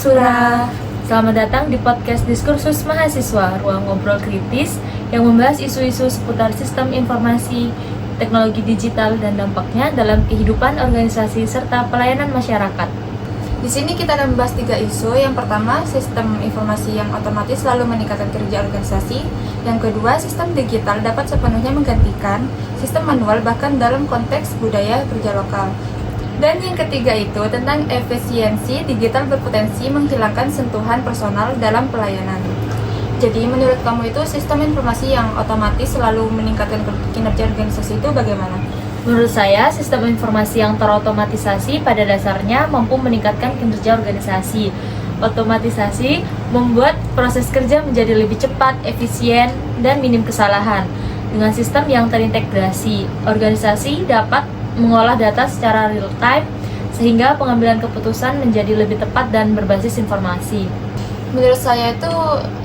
Sura. Selamat datang di podcast Diskursus Mahasiswa, ruang ngobrol kritis yang membahas isu-isu seputar sistem informasi, teknologi digital, dan dampaknya dalam kehidupan organisasi serta pelayanan masyarakat. Di sini kita akan membahas 3 isu. Yang pertama, sistem informasi yang otomatis selalu meningkatkan kerja organisasi. Yang kedua, sistem digital dapat sepenuhnya menggantikan sistem manual bahkan dalam konteks budaya kerja lokal. Dan yang ketiga itu tentang efisiensi digital berpotensi menghilangkan sentuhan personal dalam pelayanan. Jadi menurut kamu itu sistem informasi yang otomatis selalu meningkatkan kinerja organisasi itu bagaimana? Menurut saya, sistem informasi yang terotomatisasi pada dasarnya mampu meningkatkan kinerja organisasi. Otomatisasi membuat proses kerja menjadi lebih cepat, efisien, dan minim kesalahan. Dengan sistem yang terintegrasi, organisasi dapat mengolah data secara real time sehingga pengambilan keputusan menjadi lebih tepat dan berbasis informasi. Menurut saya itu,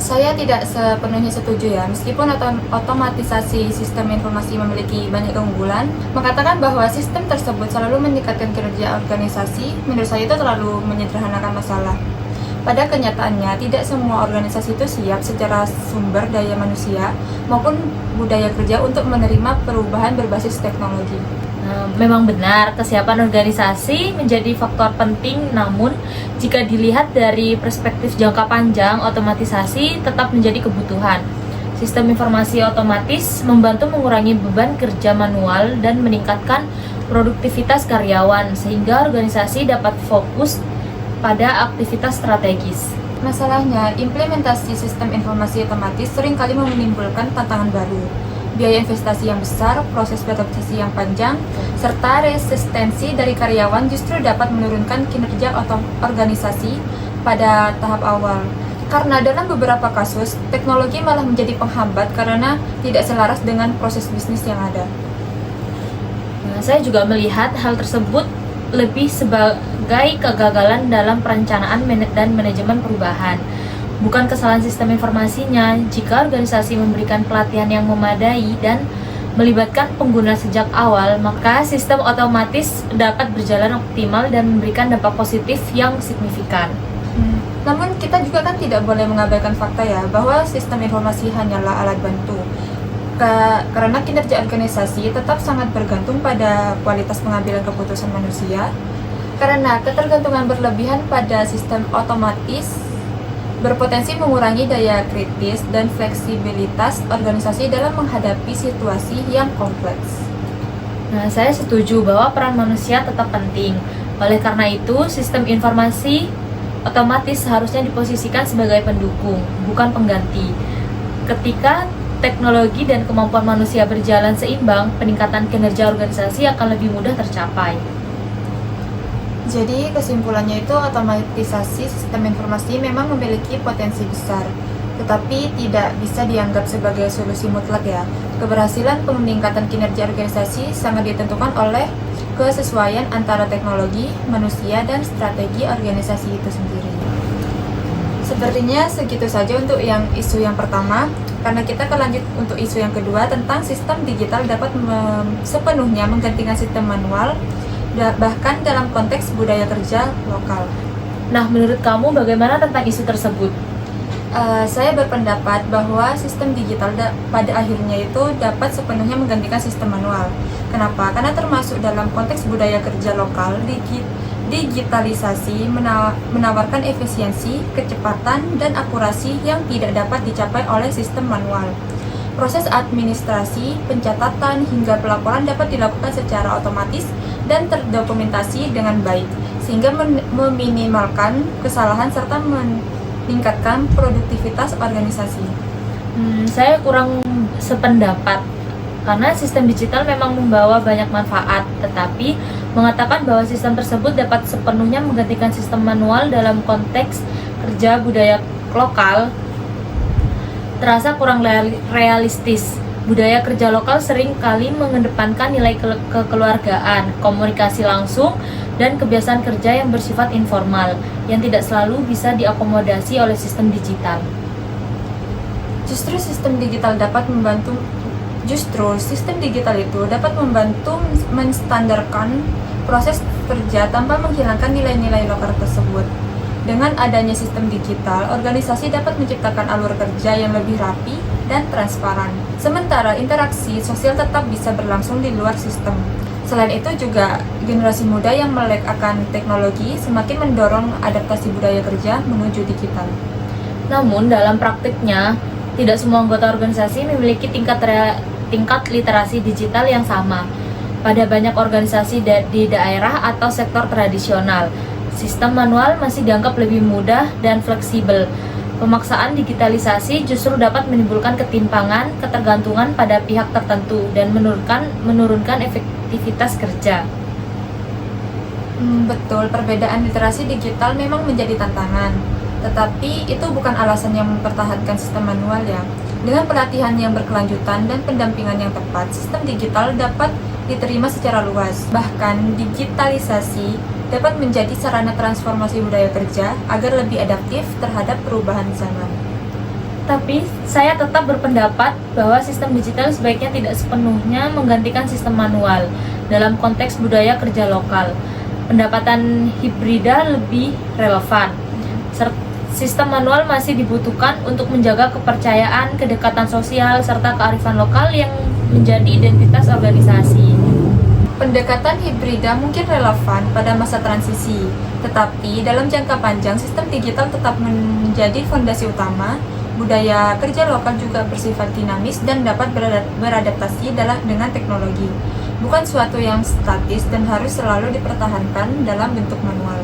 saya tidak sepenuhnya setuju ya. Meskipun otomatisasi sistem informasi memiliki banyak keunggulan, mengatakan bahwa sistem tersebut selalu meningkatkan kinerja organisasi, menurut saya itu terlalu menyederhanakan masalah. Pada kenyataannya, tidak semua organisasi itu siap secara sumber daya manusia maupun budaya kerja untuk menerima perubahan berbasis teknologi. Memang benar, kesiapan organisasi menjadi faktor penting, namun jika dilihat dari perspektif jangka panjang, otomatisasi tetap menjadi kebutuhan. Sistem informasi otomatis membantu mengurangi beban kerja manual dan meningkatkan produktivitas karyawan, sehingga organisasi dapat fokus pada aktivitas strategis. Masalahnya, implementasi sistem informasi otomatis seringkali menimbulkan tantangan baru. Biaya investasi yang besar, proses beradaptasi yang panjang, serta resistensi dari karyawan justru dapat menurunkan kinerja organisasi pada tahap awal. Karena dalam beberapa kasus, teknologi malah menjadi penghambat karena tidak selaras dengan proses bisnis yang ada. Saya juga melihat hal tersebut lebih sebagai kegagalan dalam perencanaan dan manajemen perubahan. Bukan kesalahan sistem informasinya. Jika organisasi memberikan pelatihan yang memadai dan melibatkan pengguna sejak awal, maka sistem otomatis dapat berjalan optimal dan memberikan dampak positif yang signifikan. Namun kita juga kan tidak boleh mengabaikan fakta ya, bahwa sistem informasi hanyalah alat bantu. Karena kinerja organisasi tetap sangat bergantung pada kualitas pengambilan keputusan manusia. Karena ketergantungan berlebihan pada sistem otomatis berpotensi mengurangi daya kritis dan fleksibilitas organisasi dalam menghadapi situasi yang kompleks. Saya setuju bahwa peran manusia tetap penting. Oleh karena itu, sistem informasi otomatis seharusnya diposisikan sebagai pendukung, bukan pengganti. Ketika teknologi dan kemampuan manusia berjalan seimbang, peningkatan kinerja organisasi akan lebih mudah tercapai. Jadi kesimpulannya itu otomatisasi sistem informasi memang memiliki potensi besar, tetapi tidak bisa dianggap sebagai solusi mutlak ya. Keberhasilan peningkatan kinerja organisasi sangat ditentukan oleh kesesuaian antara teknologi, manusia, dan strategi organisasi itu sendiri. Sepertinya segitu saja untuk isu yang pertama. Karena kita akan lanjut untuk isu yang kedua tentang sistem digital dapat sepenuhnya menggantikan sistem manual, bahkan dalam konteks budaya kerja lokal. Nah, menurut kamu bagaimana tentang isu tersebut? Saya berpendapat bahwa sistem digital pada akhirnya itu dapat sepenuhnya menggantikan sistem manual. Kenapa? Karena termasuk dalam konteks budaya kerja lokal, digitalisasi menawarkan efisiensi, kecepatan, dan akurasi yang tidak dapat dicapai oleh sistem manual. Proses administrasi, pencatatan, hingga pelaporan dapat dilakukan secara otomatis dan terdokumentasi dengan baik, sehingga meminimalkan kesalahan serta meningkatkan produktivitas organisasi. Saya kurang sependapat, karena sistem digital memang membawa banyak manfaat, tetapi mengatakan bahwa sistem tersebut dapat sepenuhnya menggantikan sistem manual dalam konteks kerja budaya lokal terasa kurang realistis. Budaya kerja lokal sering kali mengedepankan nilai kekeluargaan, komunikasi langsung, dan kebiasaan kerja yang bersifat informal, yang tidak selalu bisa diakomodasi oleh sistem digital. Justru sistem digital itu dapat membantu menstandarkan proses kerja tanpa menghilangkan nilai-nilai lokal tersebut. Dengan adanya sistem digital, organisasi dapat menciptakan alur kerja yang lebih rapi dan transparan. Sementara interaksi sosial tetap bisa berlangsung di luar sistem. Selain itu juga generasi muda yang melek akan teknologi semakin mendorong adaptasi budaya kerja menuju digital. Namun dalam praktiknya, tidak semua anggota organisasi memiliki tingkat literasi digital yang sama. Pada banyak organisasi di daerah atau sektor tradisional, sistem manual masih dianggap lebih mudah dan fleksibel. Pemaksaan digitalisasi justru dapat menimbulkan ketimpangan, ketergantungan pada pihak tertentu, dan menurunkan efektivitas kerja. Betul, perbedaan literasi digital memang menjadi tantangan, tetapi itu bukan alasan yang mempertahankan sistem manual ya. Dengan pelatihan yang berkelanjutan dan pendampingan yang tepat, sistem digital dapat diterima secara luas. Bahkan digitalisasi dapat menjadi sarana transformasi budaya kerja agar lebih adaptif terhadap perubahan zaman. Tapi saya tetap berpendapat bahwa sistem digital sebaiknya tidak sepenuhnya menggantikan sistem manual dalam konteks budaya kerja lokal. Pendapatan hibrida lebih relevan. Sistem manual masih dibutuhkan untuk menjaga kepercayaan, kedekatan sosial, serta kearifan lokal yang menjadi identitas organisasi. Pendekatan hibrida mungkin relevan pada masa transisi, tetapi dalam jangka panjang sistem digital tetap menjadi fondasi utama. Budaya kerja lokal juga bersifat dinamis dan dapat beradaptasi dengan teknologi, bukan suatu yang statis dan harus selalu dipertahankan dalam bentuk manual.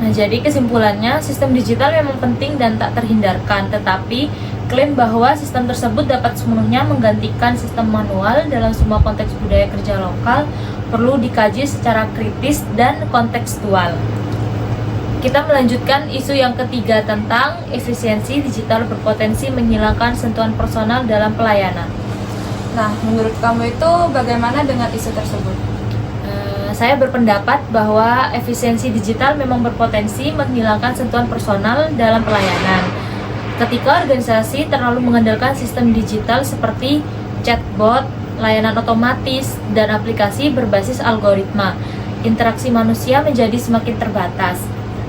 Nah, jadi kesimpulannya, sistem digital memang penting dan tak terhindarkan, tetapi klaim bahwa sistem tersebut dapat sepenuhnya menggantikan sistem manual dalam semua konteks budaya kerja lokal perlu dikaji secara kritis dan kontekstual. Kita melanjutkan isu yang ketiga tentang efisiensi digital berpotensi menghilangkan sentuhan personal dalam pelayanan. Nah, menurut kamu itu bagaimana dengan isu tersebut? Saya berpendapat bahwa efisiensi digital memang berpotensi menghilangkan sentuhan personal dalam pelayanan. Ketika organisasi terlalu mengandalkan sistem digital seperti chatbot, layanan otomatis, dan aplikasi berbasis algoritma, interaksi manusia menjadi semakin terbatas.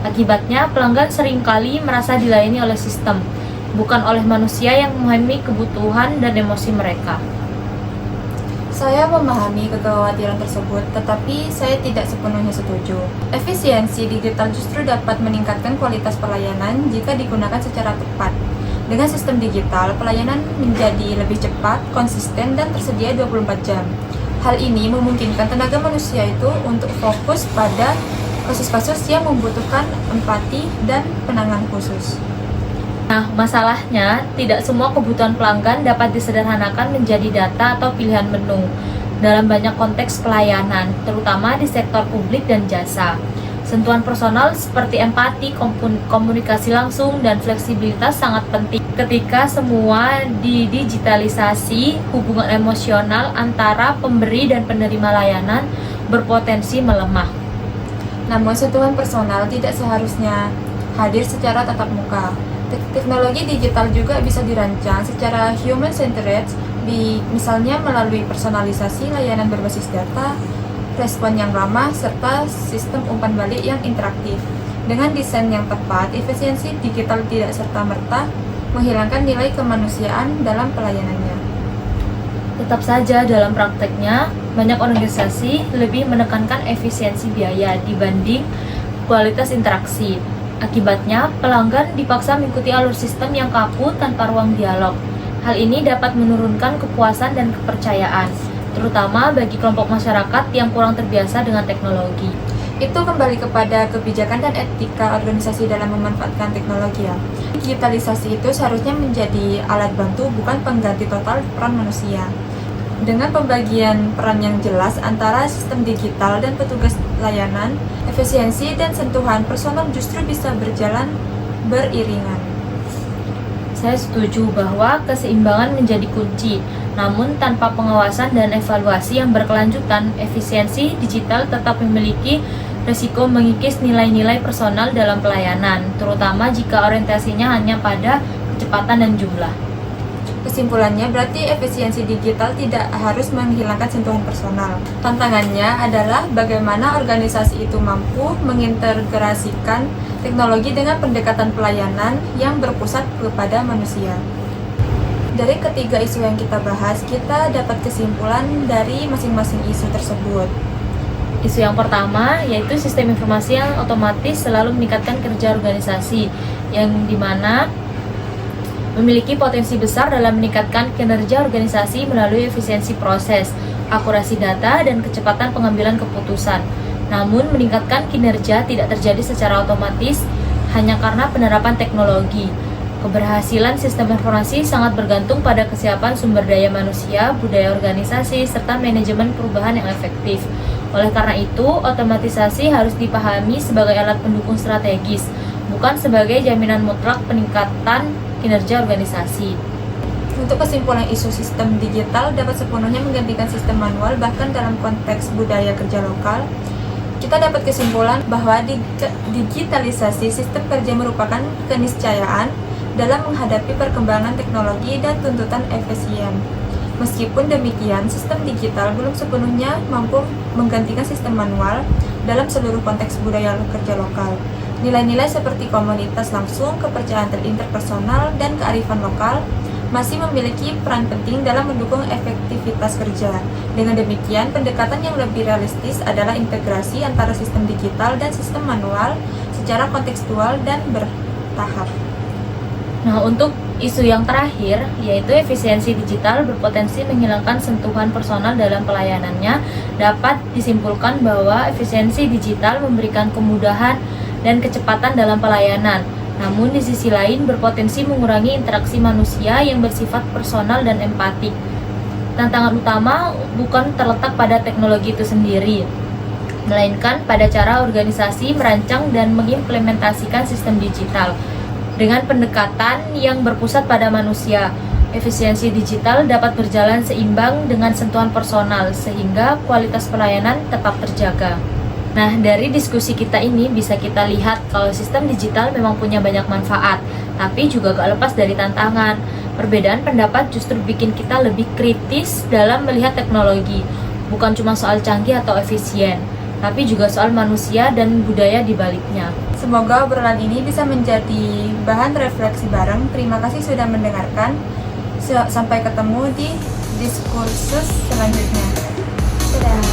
Akibatnya, pelanggan seringkali merasa dilayani oleh sistem, bukan oleh manusia yang memahami kebutuhan dan emosi mereka. Saya memahami kekhawatiran tersebut, tetapi saya tidak sepenuhnya setuju. Efisiensi digital justru dapat meningkatkan kualitas pelayanan jika digunakan secara tepat. Dengan sistem digital, pelayanan menjadi lebih cepat, konsisten, dan tersedia 24 jam. Hal ini memungkinkan tenaga manusia itu untuk fokus pada kasus-kasus yang membutuhkan empati dan penanganan khusus. Nah, masalahnya, tidak semua kebutuhan pelanggan dapat disederhanakan menjadi data atau pilihan menu dalam banyak konteks pelayanan, terutama di sektor publik dan jasa. Sentuhan personal seperti empati, komunikasi langsung, dan fleksibilitas sangat penting. Ketika semua didigitalisasi, hubungan emosional antara pemberi dan penerima layanan berpotensi melemah. Namun, sentuhan personal tidak seharusnya hadir secara tatap muka. Teknologi digital juga bisa dirancang secara human-centered, misalnya melalui personalisasi layanan berbasis data, respon yang ramah, serta sistem umpan balik yang interaktif. Dengan desain yang tepat, efisiensi digital tidak serta-merta menghilangkan nilai kemanusiaan dalam pelayanannya. Tetap saja dalam prakteknya, banyak organisasi lebih menekankan efisiensi biaya dibanding kualitas interaksi. Akibatnya, pelanggan dipaksa mengikuti alur sistem yang kaku tanpa ruang dialog. Hal ini dapat menurunkan kepuasan dan kepercayaan, terutama bagi kelompok masyarakat yang kurang terbiasa dengan teknologi. Itu kembali kepada kebijakan dan etika organisasi dalam memanfaatkan teknologi ya. Digitalisasi itu seharusnya menjadi alat bantu, bukan pengganti total peran manusia. Dengan pembagian peran yang jelas antara sistem digital dan petugas layanan, efisiensi dan sentuhan personal justru bisa berjalan beriringan. Saya setuju bahwa keseimbangan menjadi kunci, namun tanpa pengawasan dan evaluasi yang berkelanjutan, efisiensi digital tetap memiliki risiko mengikis nilai-nilai personal dalam pelayanan, terutama jika orientasinya hanya pada kecepatan dan jumlah. Kesimpulannya, berarti efisiensi digital tidak harus menghilangkan sentuhan personal. Tantangannya adalah bagaimana organisasi itu mampu mengintegrasikan teknologi dengan pendekatan pelayanan yang berpusat kepada manusia. Dari ketiga isu yang kita bahas, kita dapat kesimpulan dari masing-masing isu tersebut. Isu yang pertama yaitu sistem informasi yang otomatis selalu meningkatkan kerja organisasi, yang dimana memiliki potensi besar dalam meningkatkan kinerja organisasi melalui efisiensi proses, akurasi data, dan kecepatan pengambilan keputusan. Namun, meningkatkan kinerja tidak terjadi secara otomatis hanya karena penerapan teknologi. Keberhasilan sistem informasi sangat bergantung pada kesiapan sumber daya manusia, budaya organisasi, serta manajemen perubahan yang efektif. Oleh karena itu, otomatisasi harus dipahami sebagai alat pendukung strategis, bukan sebagai jaminan mutlak peningkatan kinerja organisasi. Untuk kesimpulan, isu sistem digital dapat sepenuhnya menggantikan sistem manual, bahkan dalam konteks budaya kerja lokal. Kita dapat kesimpulan bahwa digitalisasi sistem kerja merupakan keniscayaan dalam menghadapi perkembangan teknologi dan tuntutan efisien. Meskipun demikian, sistem digital belum sepenuhnya mampu menggantikan sistem manual dalam seluruh konteks budaya kerja lokal. Nilai-nilai seperti komunitas langsung, kepercayaan interpersonal, dan kearifan lokal masih memiliki peran penting dalam mendukung efektivitas kerja. Dengan demikian, pendekatan yang lebih realistis adalah integrasi antara sistem digital dan sistem manual secara kontekstual dan bertahap. Nah, untuk isu yang terakhir, yaitu efisiensi digital berpotensi menghilangkan sentuhan personal dalam pelayanannya, dapat disimpulkan bahwa efisiensi digital memberikan kemudahan dan kecepatan dalam pelayanan. Namun di sisi lain berpotensi mengurangi interaksi manusia yang bersifat personal dan empatik. Tantangan utama bukan terletak pada teknologi itu sendiri, melainkan pada cara organisasi merancang dan mengimplementasikan sistem digital. Dengan pendekatan yang berpusat pada manusia, efisiensi digital dapat berjalan seimbang dengan sentuhan personal, sehingga kualitas pelayanan tetap terjaga. Nah, dari diskusi kita ini bisa kita lihat kalau sistem digital memang punya banyak manfaat, tapi juga gak lepas dari tantangan. Perbedaan pendapat justru bikin kita lebih kritis dalam melihat teknologi, bukan cuma soal canggih atau efisien, tapi juga soal manusia dan budaya di baliknya. Semoga obrolan ini bisa menjadi bahan refleksi bareng. Terima kasih sudah mendengarkan. Sampai ketemu di diskursus selanjutnya. Dadah.